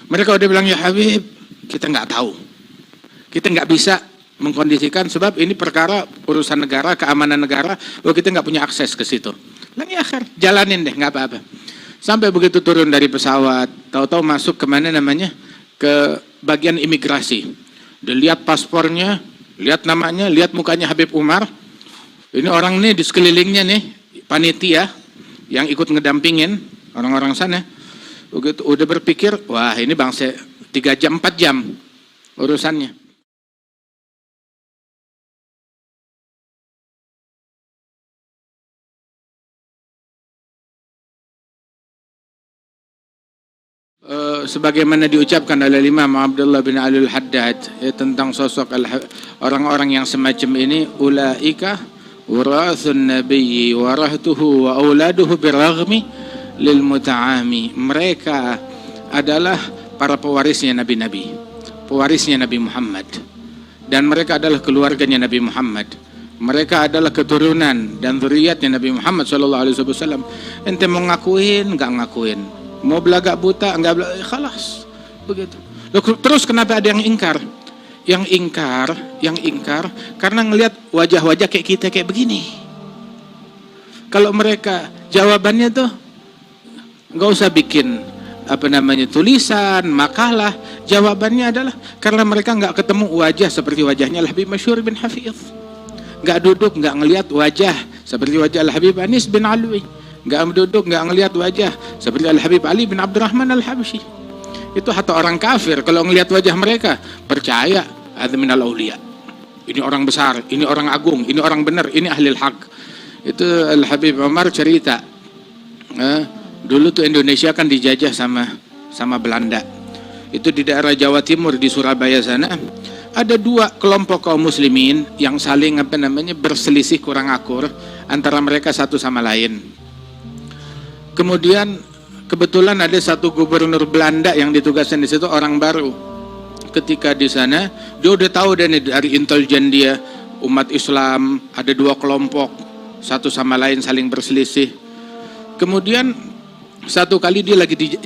Mereka udah bilang, ya Habib, kita nggak tahu. Kita nggak bisa mengkondisikan sebab ini perkara urusan negara, keamanan negara, kita nggak punya akses ke situ. Lalu akhir, jalanin deh, nggak apa-apa. Sampai begitu turun dari pesawat, tahu-tahu masuk kemana namanya? Ke bagian imigrasi. Udah lihat paspornya, lihat namanya, lihat mukanya Habib Umar. Ini orang nih di sekelilingnya nih, panitia yang ikut ngedampingin orang-orang sana. Begitu udah berpikir, wah ini bangsa 3 jam 4 jam urusannya. Sebagaimana diucapkan oleh Imam Abdullah bin Ali al-Haddad tentang sosok orang-orang yang semacam ini, ulaika warathun nabiyyi warahtuhu wa auladuhu biraghmi lil muta'ami. Mereka adalah para pewarisnya nabi-nabi, pewarisnya Nabi Muhammad, dan mereka adalah keluarganya Nabi Muhammad. Mereka adalah keturunan dan zuriatnya Nabi Muhammad SAW. Ente mau ngakuin nggak ngakuin, mau belagak buta enggak belagak, khalas begitu. Loh, terus kenapa ada yang ingkar? Yang ingkar karena ngelihat wajah-wajah kayak kita kayak begini. Kalau mereka jawabannya tuh nggak usah bikin tulisan, makalah. Jawabannya adalah karena mereka nggak ketemu wajah seperti wajahnya Al-Habib Masyhur bin Hafidh. Nggak duduk, nggak ngelihat wajah seperti wajah Al-Habib Anis bin Alwi. Nggak duduk, nggak ngelihat wajah seperti Al-Habib Ali bin Abdurrahman Al-Habsyi. Itu hatta orang kafir kalau ngelihat wajah mereka percaya ada minal auliya. Ini orang besar, ini orang agung, ini orang benar, ini ahli haq. Itu Al-Habib Umar cerita. Dulu tuh Indonesia kan dijajah sama Belanda. Itu di daerah Jawa Timur di Surabaya sana ada 2 kelompok kaum muslimin yang saling berselisih kurang akur antara mereka satu sama lain. Kemudian kebetulan ada satu gubernur Belanda yang ditugaskan di situ, orang baru. Ketika di sana dia udah tahu dari intelijen dia umat Islam ada 2 kelompok, satu sama lain saling berselisih. Kemudian satu kali dia lagi di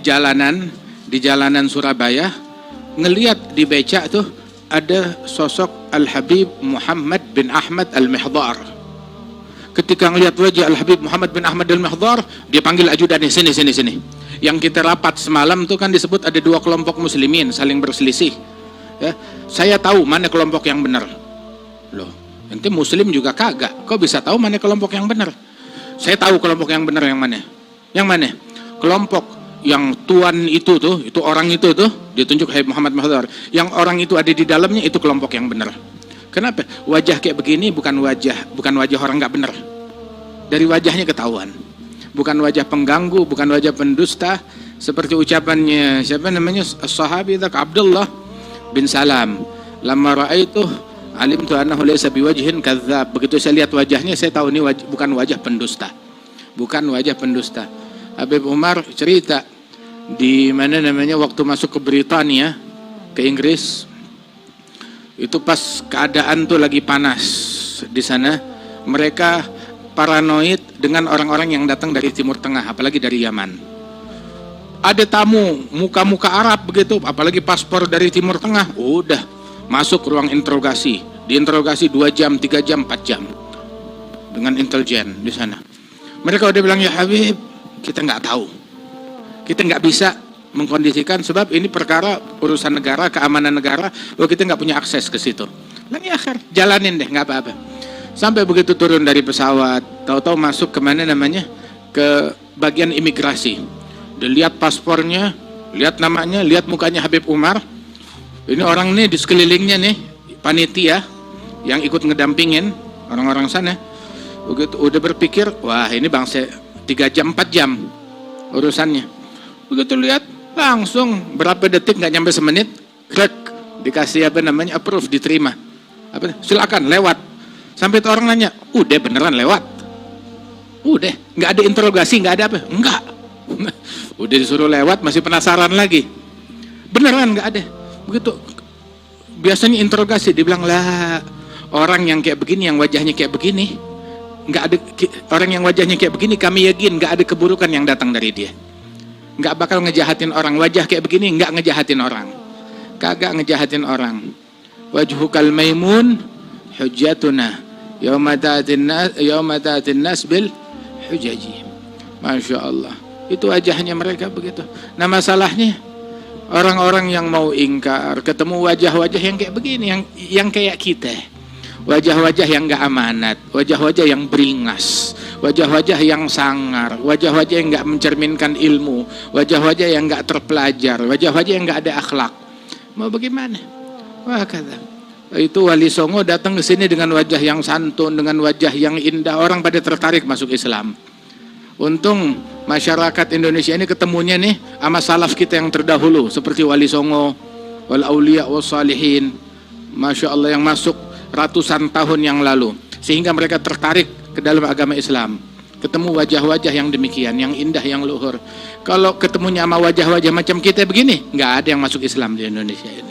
jalanan Surabaya, ngelihat di becak tuh ada sosok Al-Habib Muhammad bin Ahmad Al-Mihdhar. Ketika ngelihat wajah Al-Habib Muhammad bin Ahmad Al-Mihdhar, dia panggil ajudannya, sini. Yang kita rapat semalam tuh kan disebut ada 2 kelompok muslimin saling berselisih. Ya, saya tahu mana kelompok yang benar. Loh, ente muslim juga kagak, kok bisa tahu mana kelompok yang benar? Saya tahu kelompok yang benar yang mana. Yang mana? Kelompok yang tuan itu orang itu tuh ditunjuk Habib Muhammad Mihdhar. Yang orang itu ada di dalamnya itu kelompok yang benar. Kenapa? Wajah kayak begini bukan wajah orang nggak benar. Dari wajahnya ketahuan. Bukan wajah pengganggu, bukan wajah pendusta. Seperti ucapannya siapa namanya sahabi Abdullah bin Salam. Lamma ra'aitu alimtu annahu laysa biwajhin kadzdzab. Begitu saya lihat wajahnya, saya tahu ini bukan wajah pendusta. Bukan wajah pendusta. Habib Umar cerita di waktu masuk ke Britania, ke Inggris. Itu pas keadaan tuh lagi panas di sana, mereka paranoid dengan orang-orang yang datang dari Timur Tengah, apalagi dari Yaman. Ada tamu muka-muka Arab begitu, apalagi paspor dari Timur Tengah, udah masuk ruang interogasi, diinterogasi 2 jam, 3 jam, 4 jam dengan intelijen di sana. Mereka udah bilang, ya Habib, kita nggak tahu, kita nggak bisa mengkondisikan sebab ini perkara urusan negara, keamanan negara, kita nggak punya akses ke situ. Lalu akhir, jalanin deh, nggak apa-apa. Sampai begitu turun dari pesawat, tahu-tahu masuk kemana namanya? Ke bagian imigrasi. Udah lihat paspornya, lihat namanya, lihat mukanya Habib Umar. Ini orang nih di sekelilingnya nih, panitia yang ikut ngedampingin orang-orang sana. Begitu udah berpikir, wah ini bangsa 3 jam 4 jam urusannya. Begitu lihat, langsung berapa detik, nggak nyampe semenit, krek, dikasih approve, diterima. Silakan lewat. Sampai orang nanya, udah beneran lewat? Udah, nggak ada interogasi, nggak ada apa? Enggak. Udah disuruh lewat, masih penasaran lagi. Beneran nggak ada. Begitu. Biasanya interogasi, dibilang lah orang yang kayak begini, yang wajahnya kayak begini, nggak ada orang yang wajahnya kayak begini, kami yakin nggak ada keburukan yang datang dari dia. nggak bakal ngejahatin orang. Wajah kayak begini nggak ngejahatin orang, kagak ngejahatin orang. Wajhukal maimun hujjatuna yauma ta'atin nas bil hujaji. Masya Allah, itu wajahnya mereka begitu. Nah masalahnya orang-orang yang mau ingkar ketemu wajah-wajah yang kayak begini, yang kayak kita, wajah-wajah yang nggak amanat, wajah-wajah yang beringas, wajah-wajah yang sangar, wajah-wajah yang nggak mencerminkan ilmu, wajah-wajah yang nggak terpelajar, wajah-wajah yang nggak ada akhlak. Mau bagaimana? Wah kata itu Wali Songo datang ke sini dengan wajah yang santun, dengan wajah yang indah, orang pada tertarik masuk Islam. Untung masyarakat Indonesia ini ketemunya nih sama salaf kita yang terdahulu seperti Wali Songo, wal auliya was salihin, masya Allah, yang masuk ratusan tahun yang lalu, sehingga mereka tertarik ke dalam agama Islam. Ketemu wajah-wajah yang demikian, yang indah, yang luhur. Kalau ketemunya sama wajah-wajah macam kita begini, nggak ada yang masuk Islam di Indonesia ini.